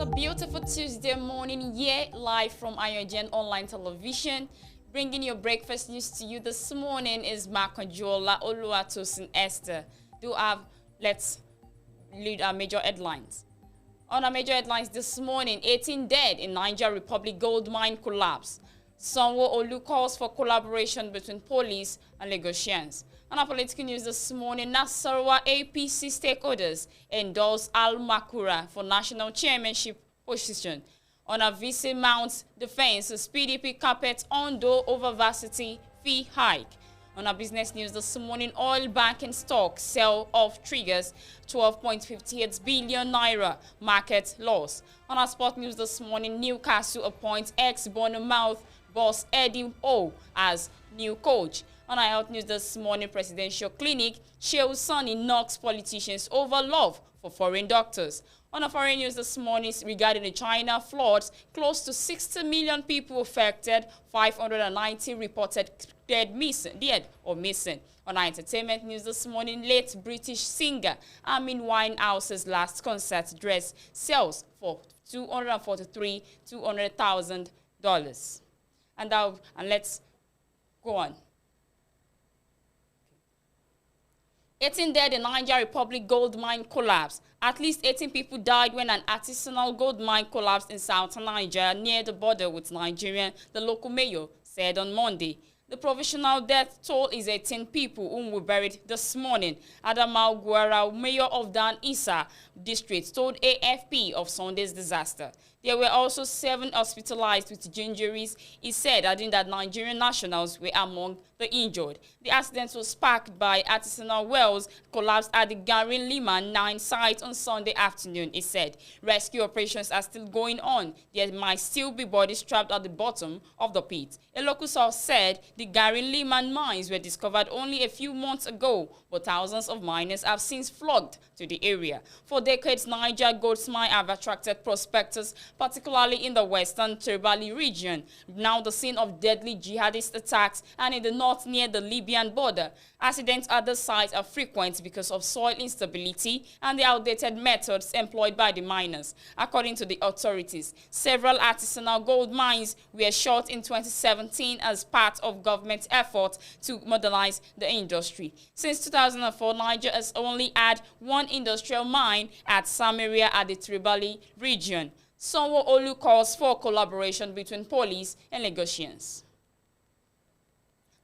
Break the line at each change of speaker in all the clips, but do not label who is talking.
a beautiful Tuesday morning here, live from AYOGEN online television. Bringing your breakfast news to you this morning is Makanjola Oluwatosin Esther. Let's lead our major headlines. On our major headlines this morning, 18 dead in Niger Republic gold mine collapse. Sanwo-Olu calls for collaboration between police and Lagosians. On our political news this morning, Nasarawa APC stakeholders endorse Al-Makura for national chairmanship position. On our VC mounts defense, PDP carpet Ondo over varsity fee hike. On our business news this morning, oil banking stock sell off triggers 12.58 billion naira market loss. On our sport news this morning, Newcastle appoints ex-Bournemouth boss Eddie O as new coach. On our health news this morning, presidential clinic, Shehu Sani knocks politicians over love for foreign doctors. On our foreign news this morning regarding the China floods, close to 60 million people affected, 590 reported dead or missing. On our entertainment news this morning, late British singer Amy Winehouse's last concert dress sells for $243,000. And let's go on. 18 dead in Niger Republic gold mine collapse. At least 18 people died when an artisanal gold mine collapsed in southern Niger near the border with Nigeria, the local mayor said on Monday. The provisional death toll is 18 people whom were buried this morning. Adamau Guara, mayor of Dan Issa district, told AFP of Sunday's disaster. There were also 7 hospitalized with injuries, he said, adding that Nigerian nationals were among the injured. The accident was sparked by artisanal wells collapsed at the Garin Liman 9 site on Sunday afternoon, he said. Rescue operations are still going on. There might still be bodies trapped at the bottom of the pit. A local source said the Garin Liman mines were discovered only a few months ago, but thousands of miners have since flocked to the area. For decades, Niger gold mines have attracted prospectors, particularly in the western Terbali region, now the scene of deadly jihadist attacks, and in the north near the Libyan border. Accidents at the site are frequent because of soil instability and the outdated methods employed by the miners. According to the authorities, several artisanal gold mines were shut in 2017 as part of government efforts to modernize the industry. Since 2004, Niger has only had one industrial mine at Samaria at the Tribali region. Sanwo-Olu calls for collaboration between police and Lagosians.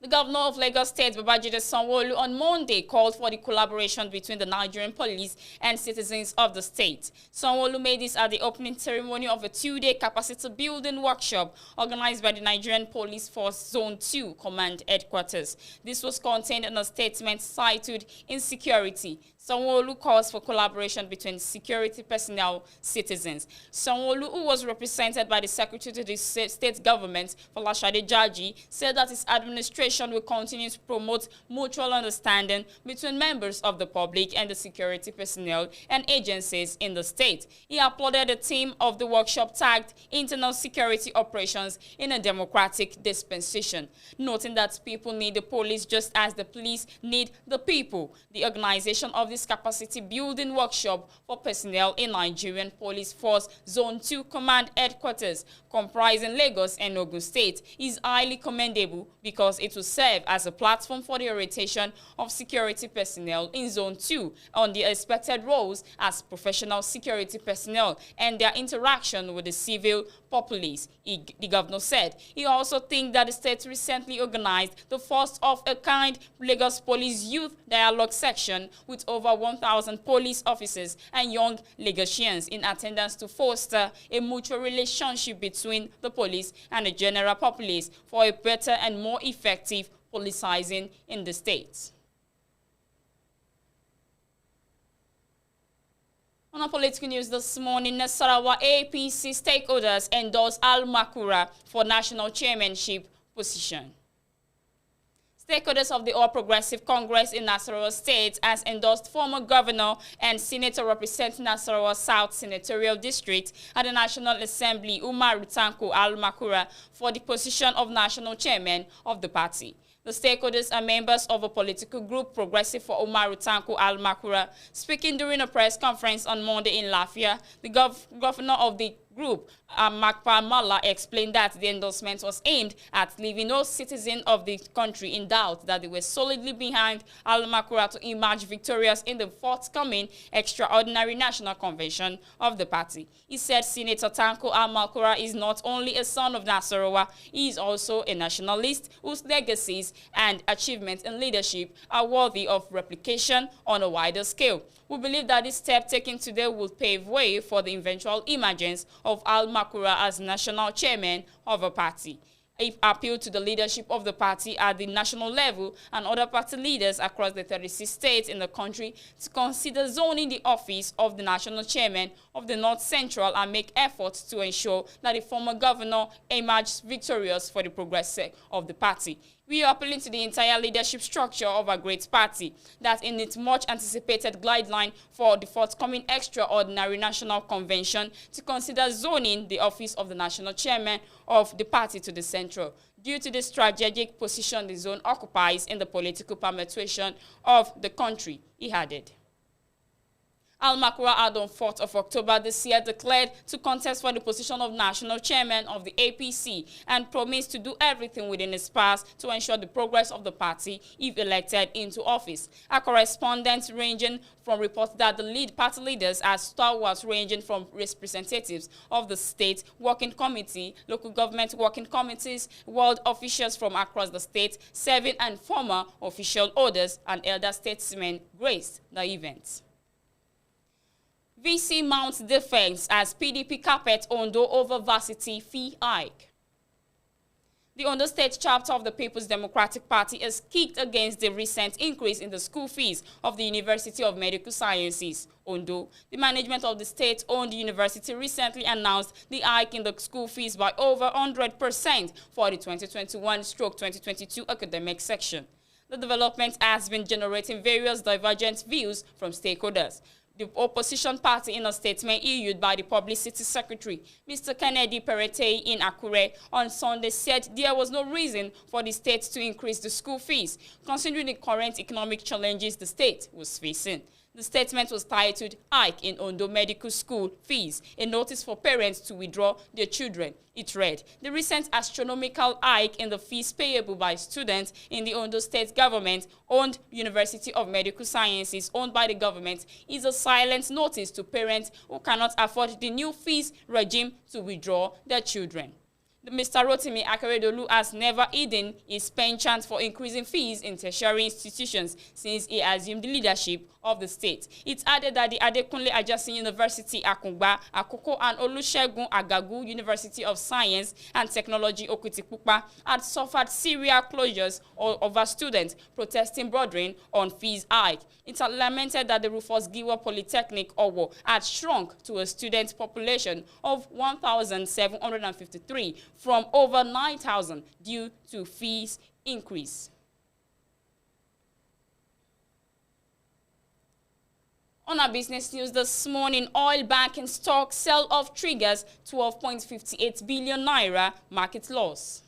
The governor of Lagos State, Babajide Sanwo-Olu, on Monday called for the collaboration between the Nigerian police and citizens of the state. Sanwo-Olu made this at the opening ceremony of a 2-day capacity building workshop organized by the Nigerian Police Force Zone 2 Command Headquarters. This was contained in a statement cited Insecurity. Sanwo-Olu calls for collaboration between security personnel, citizens. Sanwo-Olu, who was represented by the Secretary to the State Government, Folashade Jaji, said that his administration will continue to promote mutual understanding between members of the public and the security personnel and agencies in the state. He applauded the theme of the workshop tagged Internal Security Operations in a Democratic Dispensation, noting that people need the police just as the police need the people. The organization of this capacity building workshop for personnel in Nigerian Police Force Zone 2 Command Headquarters, comprising Lagos and Ogun State, is highly commendable because it will serve as a platform for the orientation of security personnel in Zone 2 on the expected roles as professional security personnel and their interaction with the civil populace, the governor said. He also thinks that the state recently organized the first-of-a-kind Lagos Police Youth Dialogue section with over 1,000 police officers and young Lagosians in attendance to foster a mutual relationship between the police and the general populace for a better and more effective policing in the state. On our political news this morning, Nasarawa APC stakeholders endorse Al-Makura for national chairmanship position. Stakeholders of the All Progressive Congress in Nasarawa State has endorsed former governor and senator representing Nasarawa South Senatorial District at the National Assembly, Umar Rutanko Al-Makura, for the position of national chairman of the party. The stakeholders are members of a political group, Progressive for Umaru Tanko Al-Makura. Speaking during a press conference on Monday in Lafia, the governor of the group, Makpa Mala, explained that the endorsement was aimed at leaving no citizen of the country in doubt that they were solidly behind Al-Makura to emerge victorious in the forthcoming extraordinary national convention of the party. He said Senator Tanko Al-Makura is not only a son of Nasarawa, he is also a nationalist whose legacies and achievements in leadership are worthy of replication on a wider scale. We believe that this step taken today will pave way for the eventual emergence of Al-Makura as national chairman of a party. He appealed to the leadership of the party at the national level and other party leaders across the 36 states in the country to consider zoning the office of the national chairman of the North Central and make efforts to ensure that the former governor emerges victorious for the progress of the party. We are appealing to the entire leadership structure of our great party that in its much anticipated guideline for the forthcoming extraordinary national convention to consider zoning the office of the national chairman of the party to the central, due to the strategic position the zone occupies in the political permutation of the country, he added. Al-Makura had on 4th of October this year declared to contest for the position of national chairman of the APC and promised to do everything within his powers to ensure the progress of the party if elected into office. A correspondent ranging from reports that the lead party leaders are stalwarts ranging from representatives of the state working committee, local government working committees, world officials from across the state, serving and former official orders and elder statesmen graced the event. VC mounts defense as PDP carpet Ondo over varsity fee hike. The Ondo State chapter of the People's Democratic Party is kicked against the recent increase in the school fees of the University of Medical Sciences, Ondo. The management of the state-owned university recently announced the hike in the school fees by over 100% for the 2021-2022 academic section. The development has been generating various divergent views from stakeholders. The opposition party, in a statement issued by the Publicity Secretary, Mr. Kennedy Perete in Akure, on Sunday said there was no reason for the state to increase the school fees, considering the current economic challenges the state was facing. The statement was titled, "Hike in Ondo Medical School Fees, a notice for parents to withdraw their children." It read, "The recent astronomical hike in the fees payable by students in the Ondo State government-owned University of Medical Sciences owned by the government is a silent notice to parents who cannot afford the new fees regime to withdraw their children." Mr. Rotimi Akeredolu has never hidden his penchant for increasing fees in tertiary institutions since he assumed the leadership of the state. It added that the Adekunle Ajasin University Akungba, Akoko, and Olusegun Agagu University of Science and Technology Okitipupa had suffered serial closures over students protesting bordering on fees hike. It had lamented that the Rufus Giwa Polytechnic Owo had shrunk to a student population of 1,753 from over 9,000 due to fees increase. On our business news this morning, oil banking stock sell-off triggers 12.58 billion naira market loss.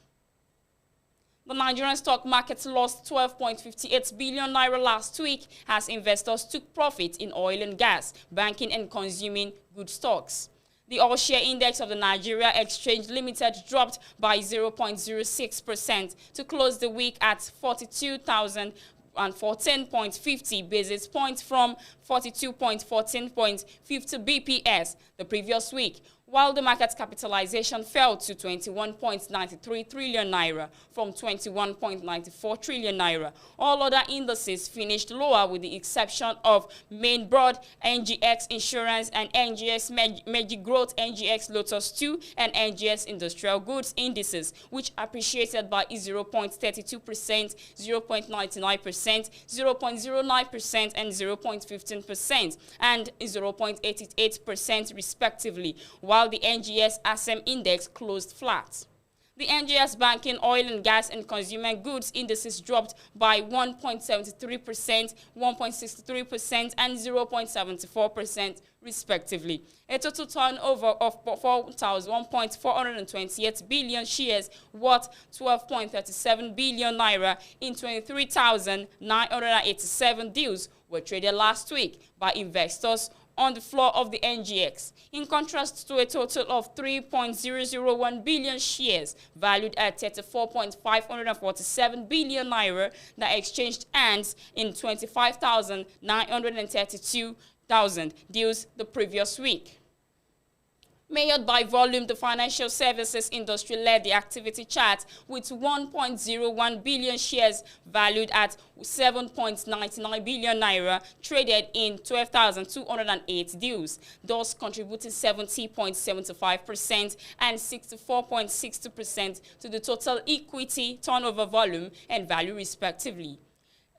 The Nigerian stock market lost 12.58 billion naira last week as investors took profit in oil and gas, banking and consuming goods stocks. The all-share index of the Nigeria Exchange Limited dropped by 0.06% to close the week at 42,014.50 basis points from 42.14.50 BPS the previous week, while the market capitalization fell to 21.93 trillion naira from 21.94 trillion naira. All other indices finished lower with the exception of Main Broad, NGX Insurance, and NGX Meji Growth, NGX Lotus 2, and NGX Industrial Goods indices, which appreciated by 0.32%, 0.99%, 0.09%, and 0.15%, and 0.88% respectively, while the NGS ASEM index closed flat. The NGS banking, oil and gas and consumer goods indices dropped by 1.73%, 1.63% and 0.74% respectively. A total turnover of 1.428 billion shares worth 12.37 billion naira in 23,987 deals were traded last week by investors on the floor of the NGX, in contrast to a total of 3.001 billion shares valued at 34.547 billion naira that exchanged hands in 25,932 deals the previous week. Measured by volume, the financial services industry led the activity chart with 1.01 billion shares valued at 7.99 billion naira traded in 12,208 deals, thus contributing 70.75% and 64.60% to the total equity turnover volume and value respectively.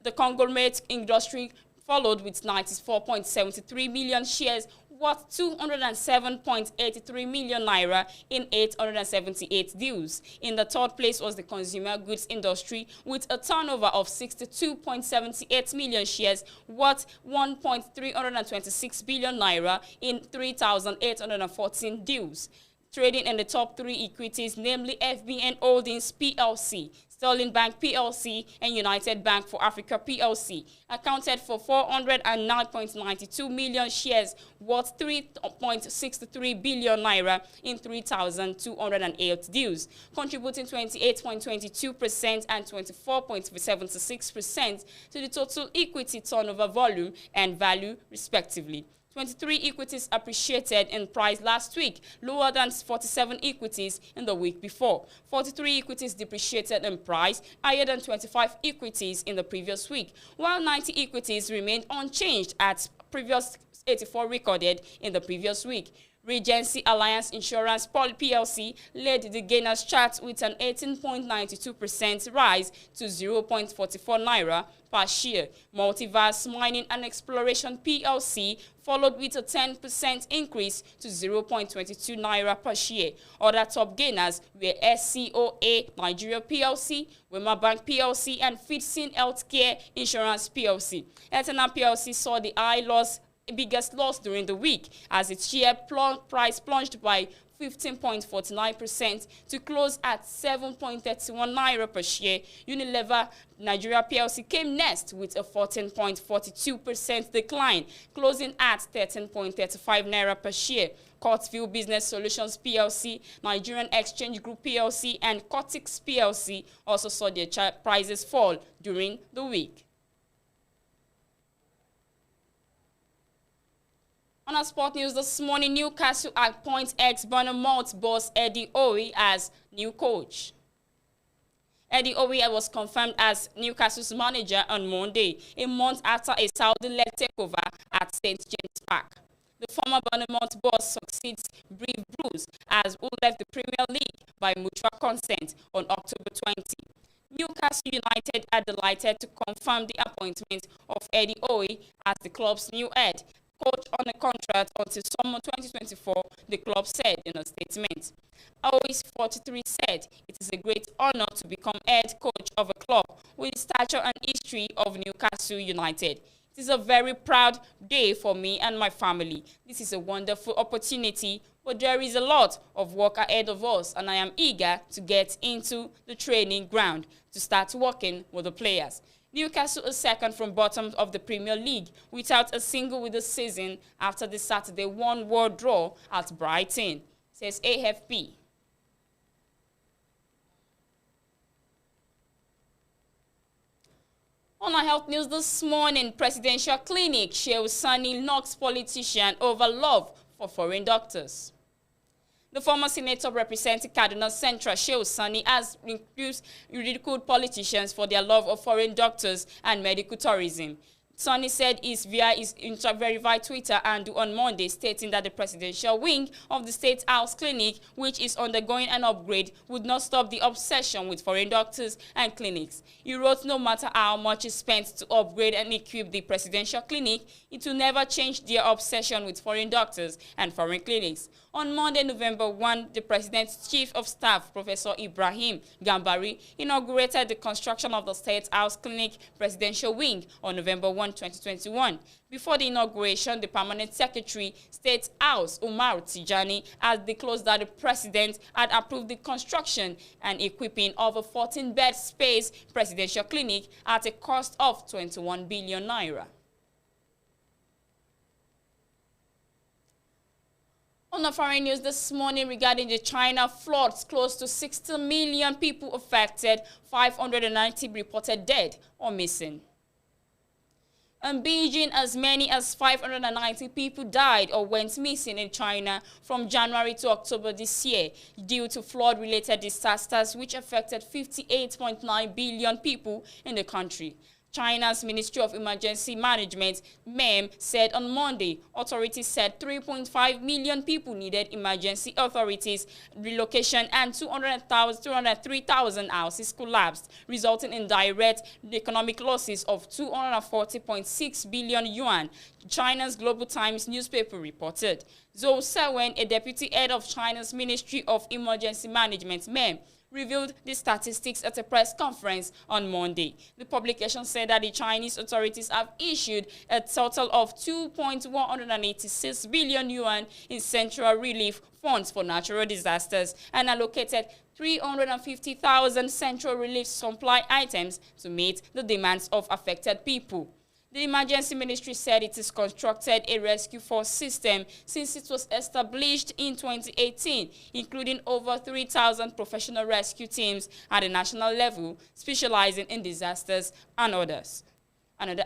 The conglomerate industry followed with 94.73 million shares worth 207.83 million naira in 878 deals. In the third place was the consumer goods industry with a turnover of 62.78 million shares worth 1.326 billion naira in 3,814 deals. Trading in the top three equities, namely FBN Holdings PLC, Sterling Bank PLC, and United Bank for Africa PLC, accounted for 409.92 million shares worth 3.63 billion naira in 3,208 deals, contributing 28.22% and 24.76% to the total equity turnover volume and value, respectively. 23 equities appreciated in price last week, lower than 47 equities in the week before. 43 equities depreciated in price, higher than 25 equities in the previous week, while 90 equities remained unchanged at previous 84 recorded in the previous week. Regency Alliance Insurance PLC led the gainers chart with an 18.92% rise to 0.44 naira per share. Multiverse Mining and Exploration PLC followed with a 10% increase to 0.22 naira per share. Other top gainers were SCOA Nigeria PLC, Wema Bank PLC, and Fitsin Healthcare Insurance PLC. Eternal PLC saw the biggest loss during the week as its share price plunged by 15.49% to close at 7.31 naira per share. Unilever Nigeria PLC came next with a 14.42% decline, closing at 13.35 naira per share. Courtview Business Solutions PLC, Nigerian Exchange Group PLC, and Cotix PLC also saw their prices fall during the week. On our sport news this morning, Newcastle appoints ex-Bournemouth boss Eddie Howe as new coach. Eddie Howe was confirmed as Newcastle's manager on Monday, a month after a Saudi-led takeover at St. James Park. The former Bournemouth boss succeeds Brive Bruce, who left the Premier League by mutual consent on October 20. Newcastle United are delighted to confirm the appointment of Eddie Howe as the club's new head coach on a contract until summer 2024, the club said in a statement. Howe's 43 said, "It is a great honor to become head coach of a club with the stature and history of Newcastle United. It is a very proud day for me and my family. This is a wonderful opportunity, but there is a lot of work ahead of us, and I am eager to get into the training ground to start working with the players." Newcastle is second from bottom of the Premier League without a single with the season after the Saturday 1-1 draw at Brighton, says AFP. On our health news this morning, presidential clinic shows Sani knocks politician over love for foreign doctors. The former senator representing Kaduna Central, Shehu Sani, has ridiculed politicians for their love of foreign doctors and medical tourism. Sonny said via his verified Twitter handle on Monday, stating that the presidential wing of the State House Clinic, which is undergoing an upgrade, would not stop the obsession with foreign doctors and clinics. He wrote, no matter how much is spent to upgrade and equip the presidential clinic, it will never change their obsession with foreign doctors and foreign clinics. On Monday, November 1, the President's Chief of Staff, Professor Ibrahim Gambari, inaugurated the construction of the State House Clinic Presidential Wing on November 1, 2021. Before the inauguration, the Permanent Secretary, State House, Umar Tijani, had disclosed that the President had approved the construction and equipping of a 14-bed space presidential clinic at a cost of 21 billion naira. On the foreign news this morning regarding the China floods, close to 60 million people affected, 590 reported dead or missing. In Beijing, as many as 590 people died or went missing in China from January to October this year due to flood-related disasters which affected 58.9 billion people in the country. China's Ministry of Emergency Management, MEM, said on Monday, authorities said 3.5 million people needed emergency authorities relocation and 203,000 houses collapsed, resulting in direct economic losses of 240.6 billion yuan, China's Global Times newspaper reported. Zhou Sewen, a deputy head of China's Ministry of Emergency Management, MEM, revealed the statistics at a press conference on Monday. The publication said that the Chinese authorities have issued a total of 2.186 billion yuan in central relief funds for natural disasters and allocated 350,000 central relief supply items to meet the demands of affected people. The emergency ministry said it has constructed a rescue force system since it was established in 2018, including over 3,000 professional rescue teams at the national level, specializing in disasters and other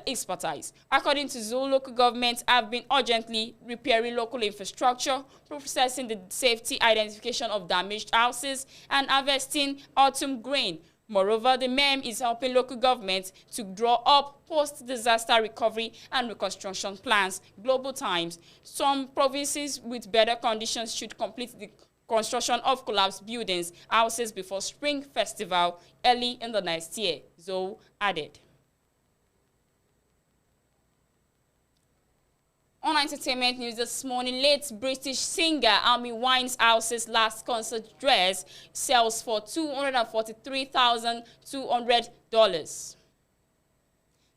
expertise. According to Zhou, local governments have been urgently repairing local infrastructure, processing the safety identification of damaged houses, and harvesting autumn grain. Moreover, the MEM is helping local governments to draw up post-disaster recovery and reconstruction plans. Global Times. Some provinces with better conditions should complete the construction of collapsed buildings, houses before Spring Festival early in the next year, Zhou added. On entertainment news this morning, late British singer Amy Winehouse's last concert dress sells for $243,200.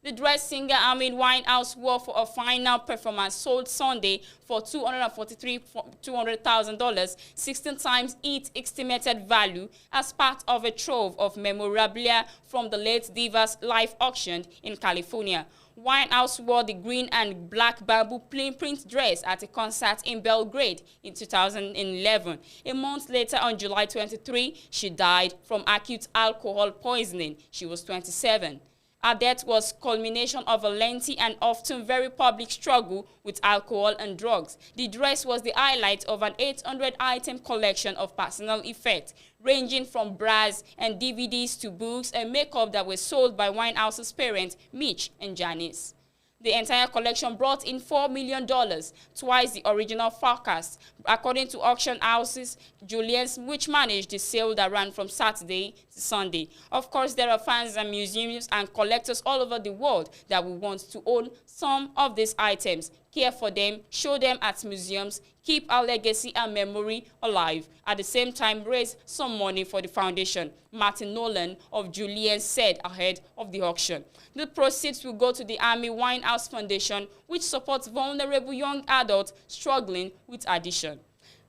The dress singer Amy Winehouse wore for a final performance sold Sunday for $243,000, 16 times its estimated value, as part of a trove of memorabilia from the late diva's live auction in California. Winehouse wore the green and black bamboo print dress at a concert in Belgrade in 2011. A month later, on July 23, she died from acute alcohol poisoning. She was 27. Her death was culmination of a lengthy and often very public struggle with alcohol and drugs. The dress was the highlight of an 800-item collection of personal effects, ranging from bras and DVDs to books and makeup that were sold by Winehouse's parents, Mitch and Janice. The entire collection brought in $4 million, twice the original forecast, according to auction houses Julien's, which managed the sale that ran from Saturday to Sunday. Of course, there are fans and museums and collectors all over the world that will want to own some of these items, care for them, show them at museums, keep our legacy and memory alive. At the same time, raise some money for the foundation, Martin Nolan of Julian said ahead of the auction. The proceeds will go to the Amy Winehouse Foundation, which supports vulnerable young adults struggling with addiction.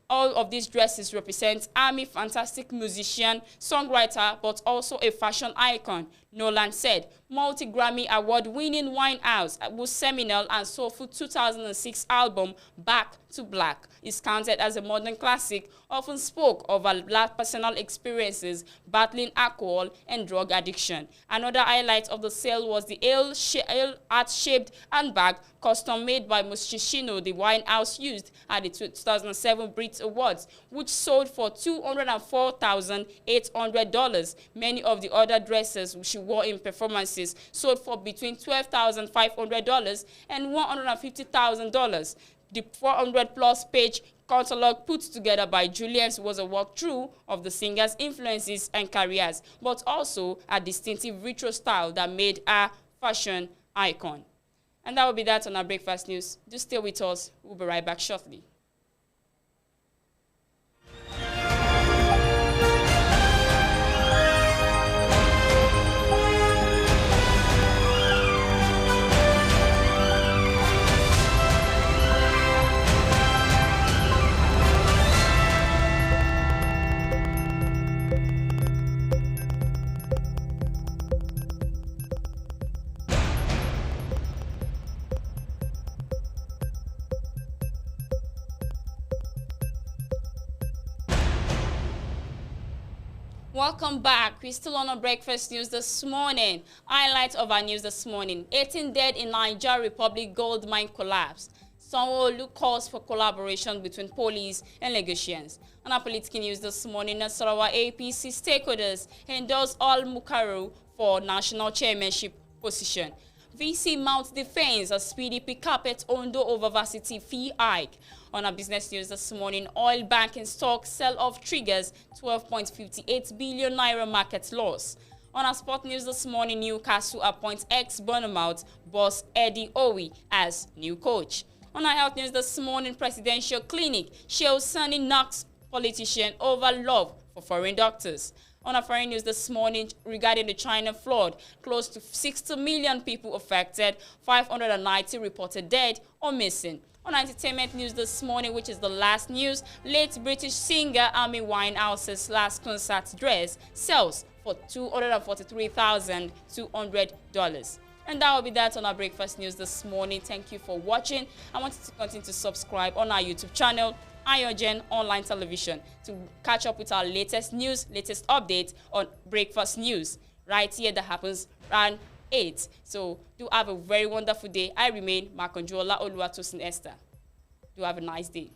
All of these dresses represent Amy, fantastic musician, songwriter, but also a fashion icon, Nolan said. Multi-Grammy award-winning Winehouse, whose seminal and soulful 2006 album Back to Black is counted as a modern classic, often spoke of her personal experiences battling alcohol and drug addiction. Another highlight of the sale was the heart-shaped handbag custom-made by Musiciano the Winehouse used at the 2007 Brit Awards, which sold for $204,800. Many of the other dresses she war-in performances sold for between $12,500 and $150,000. The 400-plus page catalog put together by Julians was a walkthrough of the singer's influences and careers, but also a distinctive retro style that made her fashion icon. And that will be that on our breakfast news. Do stay with us. We'll be right back shortly. Welcome back. We're still on our breakfast news this morning. Highlights of our news this morning. 18 dead in Niger Republic gold mine collapse. Sanwo-Olu calls for collaboration between police and Lagosians. On our political news this morning, Nasarawa APC stakeholders endorse Al-Mukaru for national chairmanship position. VC mounts defense as PDP carpet Ondo over varsity fee hike. On our business news this morning, oil banking stock sell-off triggers 12.58 billion naira market loss. On our sport news this morning, Newcastle appoints ex-Bournemouth boss Eddie Owie as new coach. On our health news this morning, presidential clinic shows Sunny knocks politician over love for foreign doctors. On our foreign news this morning regarding the China flood, close to 60 million people affected, 590 reported dead or missing. On entertainment news this morning, which is the last news, late British singer Amy Winehouse's last concert dress sells for $243,200. And that will be that on our breakfast news this morning. Thank you for watching. I want you to continue to subscribe on our YouTube channel, AYOGEN Online Television, to catch up with our latest news, latest updates on breakfast news right here that happens around 8. So do have a very wonderful day. I remain Makonjola Oluwatosin Esther. Do have a nice day.